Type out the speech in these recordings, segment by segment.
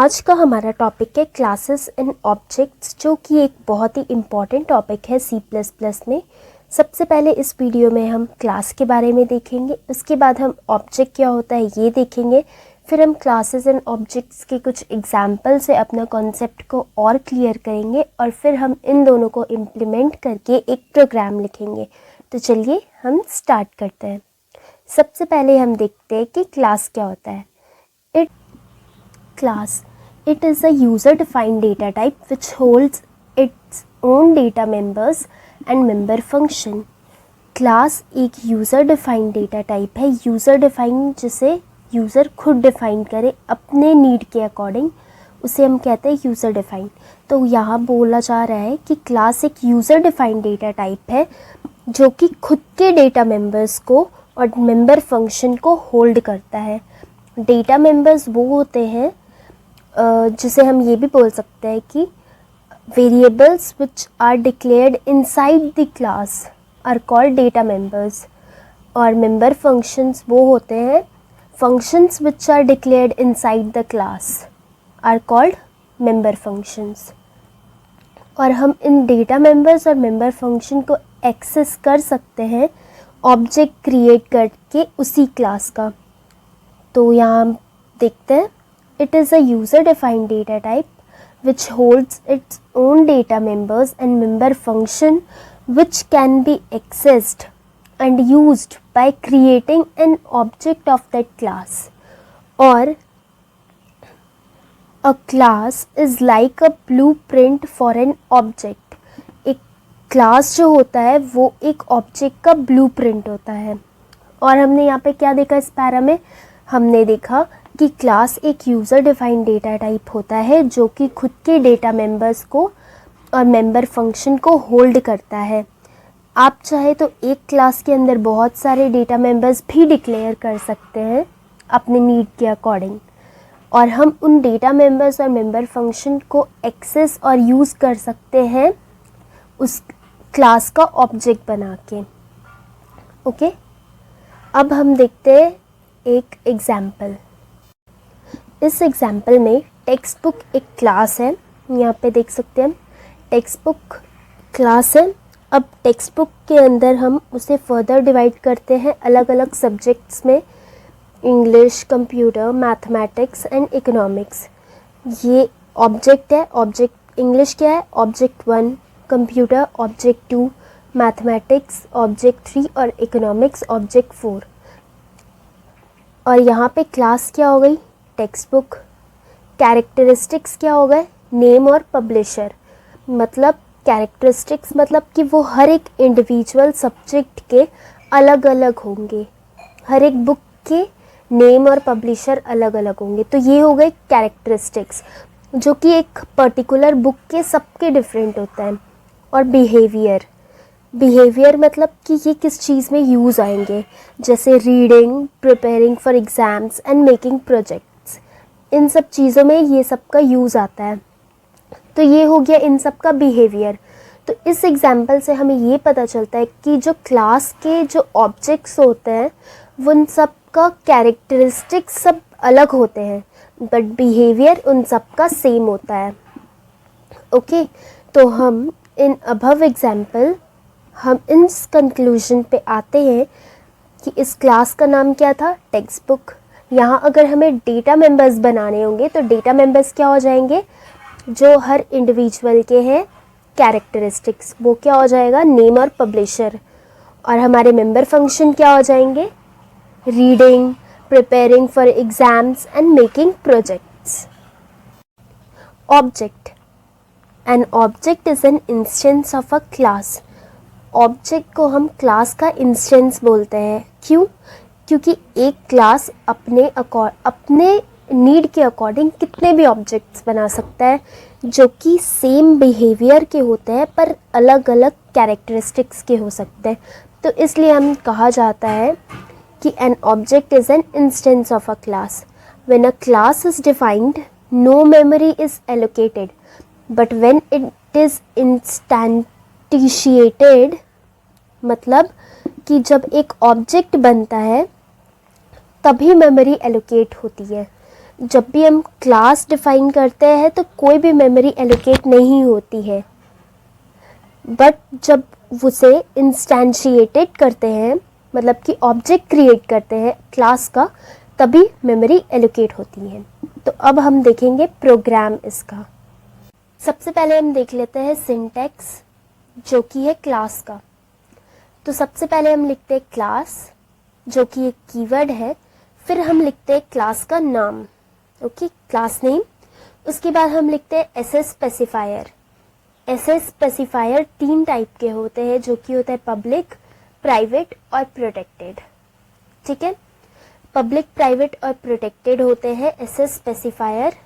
आज का हमारा टॉपिक है क्लासेस एंड ऑब्जेक्ट्स, जो कि एक बहुत ही इम्पॉर्टेंट टॉपिक है C++ में। सबसे पहले इस वीडियो में हम क्लास के बारे में देखेंगे, उसके बाद हम ऑब्जेक्ट क्या होता है ये देखेंगे, फिर हम क्लासेस एंड ऑब्जेक्ट्स के कुछ एग्जाम्पल से अपना कॉन्सेप्ट को और क्लियर करेंगे और फिर हम इन दोनों को इम्प्लीमेंट करके एक प्रोग्राम लिखेंगे। तो चलिए हम स्टार्ट करते हैं। सबसे पहले हम देखते हैं कि क्लास क्या होता है। It is a user-defined data type which holds its own data members and member function. Class एक यूज़र-डिफाइंड डेटा टाइप है। यूज़र-डिफाइंड जिसे यूज़र खुद डिफ़ाइन करे अपने नीड के अकॉर्डिंग, उसे हम कहते हैं यूज़र-डिफाइंड। तो यहाँ बोला जा रहा है कि क्लास एक यूज़र-डिफाइंड डेटा टाइप है जो कि खुद के डेटा मेंबर्स को और मेंबर फंक्शन को होल्ड करता है। डेटा मेंबर्स वो होते हैं जिसे हम ये भी बोल सकते हैं कि variables which are declared inside the class are called data members, और मेंबर फंक्शंस वो होते हैं functions which are declared inside the class are called member functions. और हम इन डेटा मेंबर्स और मेंबर फंक्शन को एक्सेस कर सकते हैं ऑब्जेक्ट क्रिएट करके उसी क्लास का। तो यहाँ हम देखते हैं, it is a user-defined data type which holds its own data members and member function which can be accessed and used by creating an object of that class. Or a class is like a blueprint for an object. एक class जो होता है वो एक object का blueprint होता है। और हमने यहाँ पे क्या देखा इस पैरा में, हमने देखा कि क्लास एक यूज़र डिफाइंड डेटा टाइप होता है जो कि खुद के डेटा मेंबर्स को और मेंबर फंक्शन को होल्ड करता है। आप चाहे तो एक क्लास के अंदर बहुत सारे डेटा मेंबर्स भी डिक्लेयर कर सकते हैं अपने नीड के अकॉर्डिंग, और हम उन डेटा मेंबर्स और मेंबर फंक्शन को एक्सेस और यूज़ कर सकते हैं उस क्लास का ऑब्जेक्ट बना के। ओके, अब हम देखते हैं एक एग्जाम्पल। इस एग्जाम्पल में टेक्स्ट बुक एक क्लास है। यहाँ पे देख सकते हैं टेक्स्ट बुक क्लास है। अब टेक्स्ट बुक के अंदर हम उसे फर्दर डिवाइड करते हैं अलग अलग सब्जेक्ट्स में, English, computer, mathematics and economics. ये ऑब्जेक्ट है। ऑब्जेक्ट इंग्लिश क्या है, object 1, computer object 2, mathematics object 3 और इकोनॉमिक्स ऑब्जेक्ट 4। और यहाँ पे क्लास क्या हो गई, टेक्स्ट बुक। कैरेक्टरिस्टिक्स क्या हो गए, नेम और पब्लिशर। मतलब कैरेक्टरिस्टिक्स मतलब कि वो हर एक इंडिविजुअल सब्जेक्ट के अलग अलग होंगे, हर एक बुक के नेम और पब्लिशर अलग अलग होंगे। तो ये हो गए कैरेक्टरिस्टिक्स जो कि एक पर्टिकुलर बुक के सबके डिफरेंट होता है। और बिहेवियर मतलब कि ये किस चीज़ में यूज़ आएंगे, जैसे reading, preparing for exams and making projects. इन सब चीज़ों में ये सब का यूज़ आता है। तो ये हो गया इन सब का बिहेवियर। तो इस एग्जाम्पल से हमें ये पता चलता है कि जो क्लास के जो ऑब्जेक्ट्स होते हैं वो उन सब का कैरेक्टरिस्टिक्स सब अलग होते हैं, बट बिहेवियर उन सब का सेम होता है। ओके, तो हम इन अबव एग्जाम्पल हम इस कंक्लूजन पे आते हैं कि इस क्लास का नाम क्या था, टेक्स्ट बुक। यहाँ अगर हमें डेटा मेंबर्स बनाने होंगे तो डेटा मेंबर्स क्या हो जाएंगे, जो हर इंडिविजुअल के हैं कैरेक्टरिस्टिक्स, वो क्या हो जाएगा, नेम और पब्लिशर। और हमारे मेंबर फंक्शन क्या हो जाएंगे, reading, preparing for exams and making projects. Object, N object is an instance of a class. Object को हम क्लास का इंस्टेंस बोलते हैं। क्यों? क्योंकि एक क्लास अपने नीड के अकॉर्डिंग कितने भी ऑब्जेक्ट्स बना सकता है जो कि सेम बिहेवियर के होते हैं पर अलग अलग कैरेक्टरिस्टिक्स के हो सकते हैं। तो इसलिए हम कहा जाता है कि an object is an instance of a class. When a class is defined, no memory is allocated, but when it is instantiated, मतलब कि जब एक ऑब्जेक्ट बनता है तभी मेमोरी एलोकेट होती है। जब भी हम क्लास डिफाइन करते हैं तो कोई भी मेमोरी एलोकेट नहीं होती है, बट जब उसे इंस्टेंशिएटेड करते हैं, मतलब कि ऑब्जेक्ट क्रिएट करते हैं क्लास का, तभी मेमोरी एलोकेट होती है। तो अब हम देखेंगे प्रोग्राम इसका। सबसे पहले हम देख लेते हैं सिंटैक्स, जो कि है क्लास का। तो सबसे पहले हम लिखते हैं क्लास, जो कि एक कीवर्ड है, फिर हम लिखते हैं क्लास का नाम, ओके, क्लास नेम। उसके बाद हम लिखते हैं SS specifier. SS specifier 3 type के होते हैं, जो कि होता है पब्लिक, प्राइवेट और प्रोटेक्टेड। ठीक है, पब्लिक, प्राइवेट और प्रोटेक्टेड होते हैं एसएस स्पेसिफायर।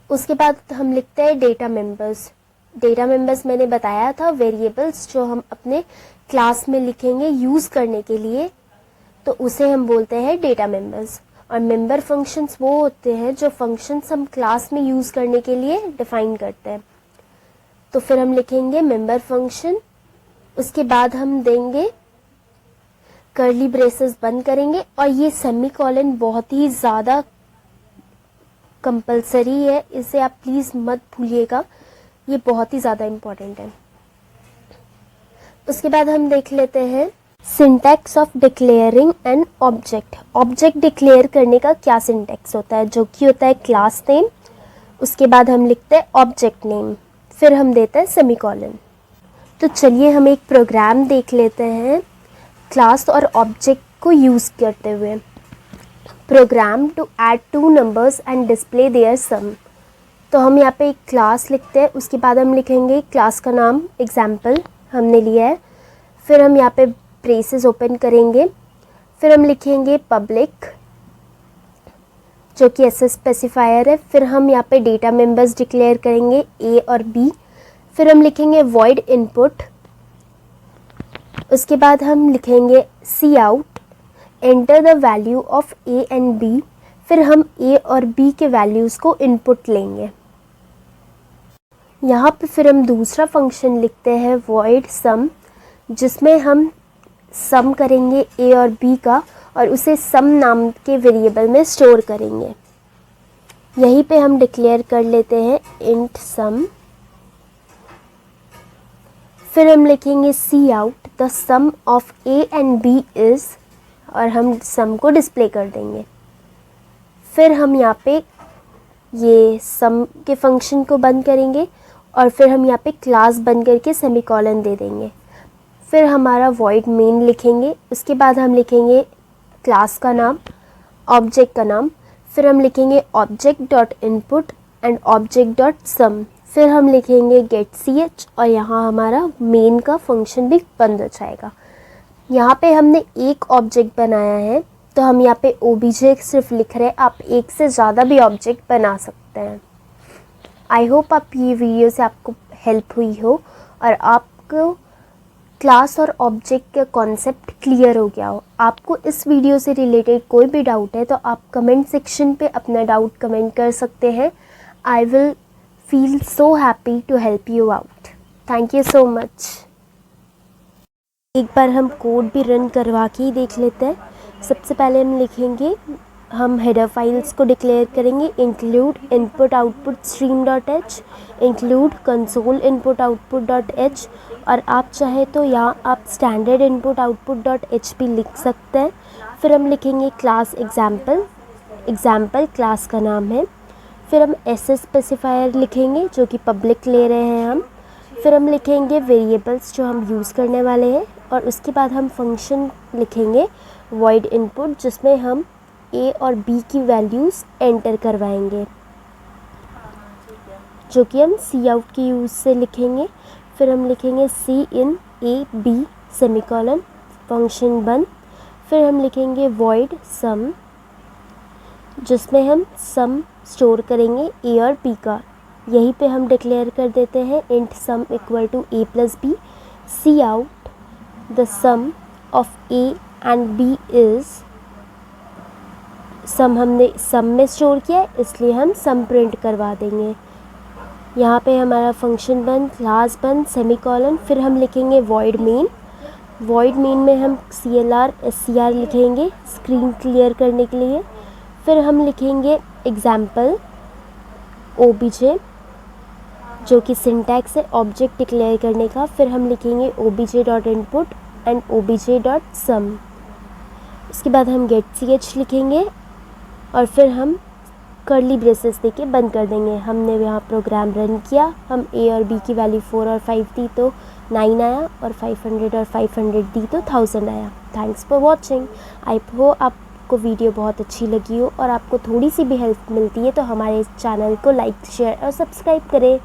उसके बाद हम लिखते हैं डेटा मेंबर्स। डेटा मेंबर्स मैंने बताया था, वेरिएबल्स जो हम अपने क्लास में लिखेंगे यूज करने के लिए, तो उसे हम बोलते हैं डेटा मेंबर्स। और मेंबर फंक्शंस वो होते हैं जो फंक्शंस हम क्लास में यूज करने के लिए डिफाइन करते हैं। तो फिर हम लिखेंगे मेंबर फंक्शन, उसके बाद हम देंगे कर्ली ब्रेसेस बंद करेंगे, और ये सेमीकोलन बहुत ही ज़्यादा कंपलसरी है, इसे आप प्लीज़ मत भूलिएगा, ये बहुत ही ज़्यादा इम्पॉर्टेंट है। उसके बाद हम देख लेते हैं syntax of declaring an object. Object declare करने का क्या सिंटैक्स होता है, जो कि होता है क्लास नेम, उसके बाद हम लिखते हैं ऑब्जेक्ट नेम, फिर हम देते हैं सेमीकोलन। तो चलिए हम एक प्रोग्राम देख लेते हैं क्लास और ऑब्जेक्ट को यूज़ करते हुए। Program to add 2 numbers and display their sum. तो हम यहाँ पे एक क्लास लिखते हैं, उसके बाद हम लिखेंगे क्लास का नाम, एग्जाम्पल हमने लिया है, फिर हम यहाँ पे ब्रेसेस ओपन करेंगे, फिर हम लिखेंगे पब्लिक, जो कि एसएस स्पेसिफायर है, फिर हम यहाँ पे डेटा मेंबर्स डिक्लेयर करेंगे ए और बी, फिर हम लिखेंगे वॉइड इनपुट, उसके बाद हम लिखेंगे cout, enter the value of a and b, फिर हम ए और बी के वैल्यूज़ को इनपुट लेंगे। यहाँ पे फिर हम दूसरा फंक्शन लिखते हैं वॉइड सम, जिसमें हम सम करेंगे ए और बी का, और उसे सम नाम के वेरिएबल में स्टोर करेंगे। यहीं पे हम डिक्लेयर कर लेते हैं इंट सम, फिर हम लिखेंगे cout the sum of a and b is, और हम सम को डिस्प्ले कर देंगे। फिर हम यहाँ पे ये सम के फंक्शन को बंद करेंगे, और फिर हम यहाँ पे क्लास बंद करके सेमीकोलन दे देंगे। फिर हमारा वॉइड मेन लिखेंगे, उसके बाद हम लिखेंगे क्लास का नाम, ऑब्जेक्ट का नाम, फिर हम लिखेंगे object dot input and object dot sum, फिर हम लिखेंगे गेट सी एच, और यहाँ हमारा मेन का फंक्शन भी बंद हो जाएगा। यहाँ पे हमने एक ऑब्जेक्ट बनाया है, तो हम यहाँ पे ओबीजे सिर्फ लिख रहे हैं, आप एक से ज़्यादा भी ऑब्जेक्ट बना सकते हैं। आई होप आप ये वीडियो से आपको हेल्प हुई हो और आपको क्लास और ऑब्जेक्ट का कॉन्सेप्ट क्लियर हो गया हो। आपको इस वीडियो से रिलेटेड कोई भी डाउट है तो आप कमेंट सेक्शन पे अपना डाउट कमेंट कर सकते हैं। I will feel so happy to help you out. Thank you so much. एक बार हम कोड भी रन करवा के ही देख लेते हैं। सबसे पहले हम लिखेंगे, हम हेडर फाइल्स को डिक्लेयर करेंगे, include input output stream dot H, include console input output dot H, और आप चाहे तो यहाँ आप standard input output dot H भी लिख सकते हैं। फिर हम लिखेंगे क्लास एग्जाम्पल, एग्जाम्पल क्लास का नाम है। फिर हम एसएस स्पेसिफायर लिखेंगे जो कि पब्लिक ले रहे हैं हम। फिर हम लिखेंगे वेरिएबल्स जो हम यूज़ करने वाले हैं, और उसके बाद हम फंक्शन लिखेंगे वॉइड इनपुट, जिसमें हम ए और बी की वैल्यूज़ एंटर करवाएंगे, जो कि हम सी आउट की यूज़ से लिखेंगे। फिर हम लिखेंगे सी इन ए बी सेमीकोलन, फंक्शन बंद। फिर हम लिखेंगे वॉइड सम, जिसमें हम सम स्टोर करेंगे ए और बी का। यहीं पे हम डिक्लेयर कर देते हैं int sum equal to a plus b, cout the sum of a and b is, sum हमने सम में स्टोर किया है इसलिए हम सम प्रिंट करवा देंगे। यहाँ पे हमारा फंक्शन बंद, क्लास बंद, सेमीकोलन। फिर हम लिखेंगे वॉइड मेन, वॉइड मेन में हम CLR SCR लिखेंगे स्क्रीन क्लियर करने के लिए। फिर हम लिखेंगे एग्जाम्पल OBJ जो कि सिंटैक्स है ऑब्जेक्ट डिक्लेयर करने का। फिर हम लिखेंगे obj.input एंड obj.sum। उसके बाद हम get.ch लिखेंगे और फिर हम कर्ली ब्रेसेस देके बंद कर देंगे। हमने यहाँ प्रोग्राम रन किया, हम a और b की वैल्यू 4 और 5 दी तो 9 आया, और 500 और 500 दी तो 1000 आया। Thanks for watching. I hope आपको वीडियो बहुत अच्छी लगी हो और आपको थोड़ी सी भी हेल्प मिलती है तो हमारे इस चैनल को लाइक शेयर और सब्सक्राइब करें।